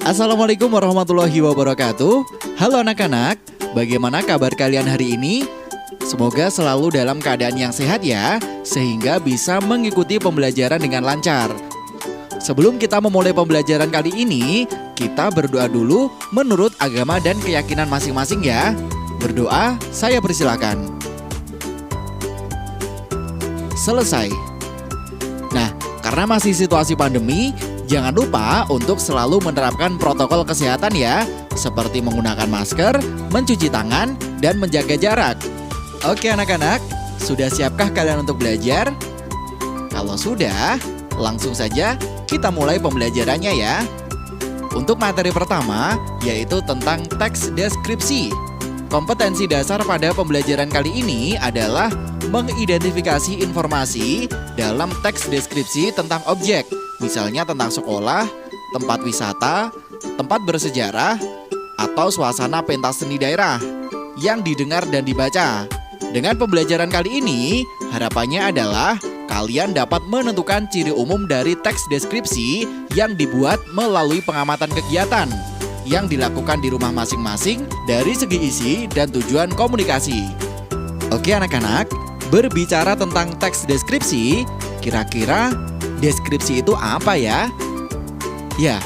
Assalamualaikum warahmatullahi wabarakatuh. Halo anak-anak, bagaimana kabar kalian hari ini? Semoga selalu dalam keadaan yang sehat ya, sehingga bisa mengikuti pembelajaran dengan lancar. Sebelum kita memulai pembelajaran kali ini, kita berdoa dulu menurut agama dan keyakinan masing-masing ya. Berdoa, saya persilakan. Selesai. Nah, karena masih situasi pandemi, jangan lupa untuk selalu menerapkan protokol kesehatan ya, seperti menggunakan masker, mencuci tangan, dan menjaga jarak. Oke anak-anak, sudah siapkah kalian untuk belajar? Kalau sudah, langsung saja kita mulai pembelajarannya ya. Untuk materi pertama, yaitu tentang teks deskripsi. Kompetensi dasar pada pembelajaran kali ini adalah mengidentifikasi informasi dalam teks deskripsi tentang objek. Misalnya tentang sekolah, tempat wisata, tempat bersejarah, atau suasana pentas seni daerah yang didengar dan dibaca. Dengan pembelajaran kali ini, harapannya adalah kalian dapat menentukan ciri umum dari teks deskripsi yang dibuat melalui pengamatan kegiatan yang dilakukan di rumah masing-masing dari segi isi dan tujuan komunikasi. Oke anak-anak, berbicara tentang teks deskripsi, kira-kira deskripsi itu apa ya? Ya,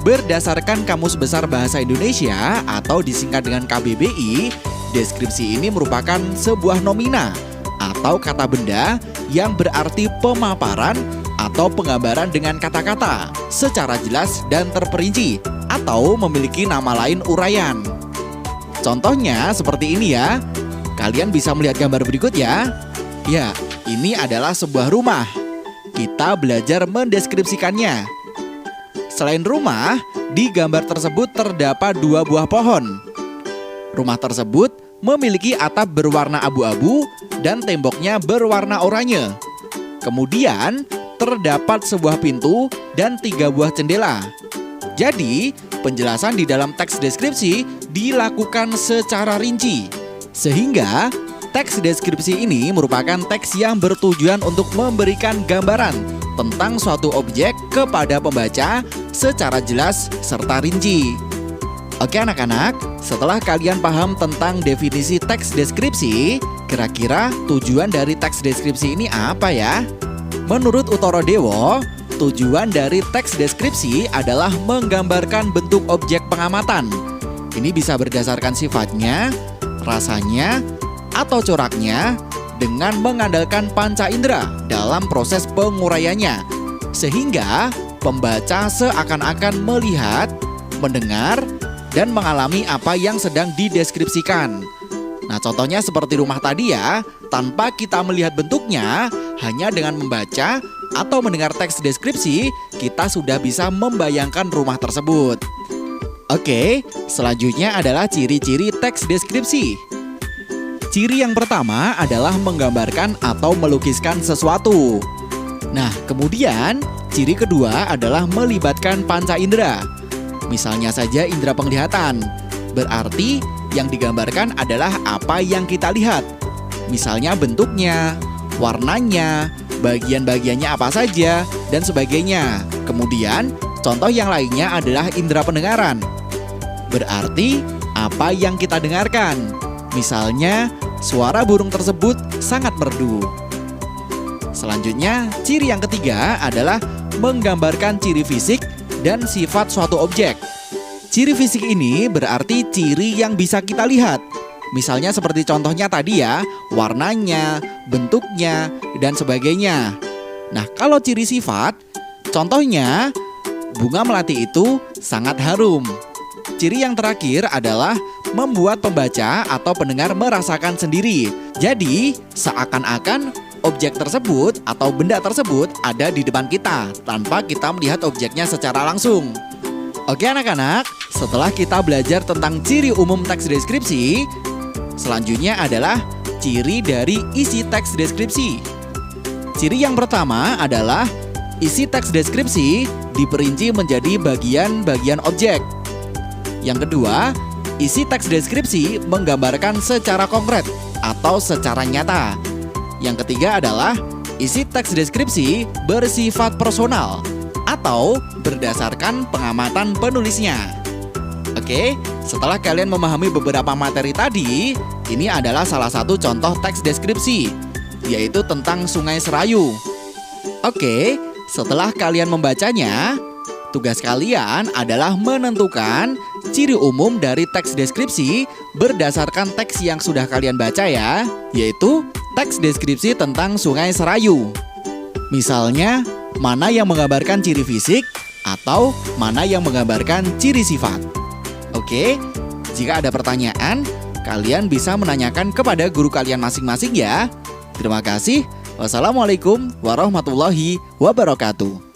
berdasarkan Kamus Besar Bahasa Indonesia atau disingkat dengan KBBI, deskripsi ini merupakan sebuah nomina atau kata benda yang berarti pemaparan atau penggambaran dengan kata-kata secara jelas dan terperinci atau memiliki nama lain uraian. Contohnya seperti ini ya. Kalian bisa melihat gambar berikut ya. Ya, ini adalah sebuah rumah. Kita belajar mendeskripsikannya. Selain rumah, di gambar tersebut terdapat 2 buah pohon. Rumah tersebut memiliki atap berwarna abu-abu dan temboknya berwarna oranye. Kemudian, terdapat sebuah pintu dan 3 buah jendela. Jadi, penjelasan di dalam teks deskripsi dilakukan secara rinci. Sehingga, teks deskripsi ini merupakan teks yang bertujuan untuk memberikan gambaran tentang suatu objek kepada pembaca secara jelas serta rinci. Oke anak-anak, setelah kalian paham tentang definisi teks deskripsi, kira-kira tujuan dari teks deskripsi ini apa ya? Menurut Uttara Dewa, tujuan dari teks deskripsi adalah menggambarkan bentuk objek pengamatan. Ini bisa berdasarkan sifatnya, rasanya, atau coraknya dengan mengandalkan panca indera dalam proses penguraiannya. Sehingga pembaca seakan-akan melihat, mendengar, dan mengalami apa yang sedang dideskripsikan. Nah, contohnya seperti rumah tadi ya, tanpa kita melihat bentuknya, hanya dengan membaca atau mendengar teks deskripsi, kita sudah bisa membayangkan rumah tersebut. Oke, selanjutnya adalah ciri-ciri teks deskripsi. Ciri yang pertama adalah menggambarkan atau melukiskan sesuatu. Nah, kemudian ciri kedua adalah melibatkan panca indera. Misalnya saja indera penglihatan. Berarti yang digambarkan adalah apa yang kita lihat. Misalnya bentuknya, warnanya, bagian-bagiannya apa saja, dan sebagainya. Kemudian, contoh yang lainnya adalah indera pendengaran. Berarti apa yang kita dengarkan. Misalnya, suara burung tersebut sangat merdu. Selanjutnya, ciri yang ketiga adalah menggambarkan ciri fisik dan sifat suatu objek. Ciri fisik ini berarti ciri yang bisa kita lihat. Misalnya seperti contohnya tadi ya, warnanya, bentuknya, dan sebagainya. Nah, kalau ciri sifat, contohnya bunga melati itu sangat harum. Ciri yang terakhir adalah membuat pembaca atau pendengar merasakan sendiri. Jadi, seakan-akan objek tersebut atau benda tersebut ada di depan kita tanpa kita melihat objeknya secara langsung. Oke anak-anak, setelah kita belajar tentang ciri umum teks deskripsi, selanjutnya adalah ciri dari isi teks deskripsi. Ciri yang pertama adalah isi teks deskripsi diperinci menjadi bagian-bagian objek. Yang kedua, isi teks deskripsi menggambarkan secara konkret atau secara nyata. Yang ketiga adalah isi teks deskripsi bersifat personal atau berdasarkan pengamatan penulisnya. Oke, setelah kalian memahami beberapa materi tadi, ini adalah salah satu contoh teks deskripsi, yaitu tentang Sungai Serayu. Oke, setelah kalian membacanya, tugas kalian adalah menentukan ciri umum dari teks deskripsi berdasarkan teks yang sudah kalian baca ya, yaitu teks deskripsi tentang Sungai Serayu. Misalnya, mana yang menggambarkan ciri fisik atau mana yang menggambarkan ciri sifat. Oke, jika ada pertanyaan, kalian bisa menanyakan kepada guru kalian masing-masing ya. Terima kasih. Wassalamualaikum warahmatullahi wabarakatuh.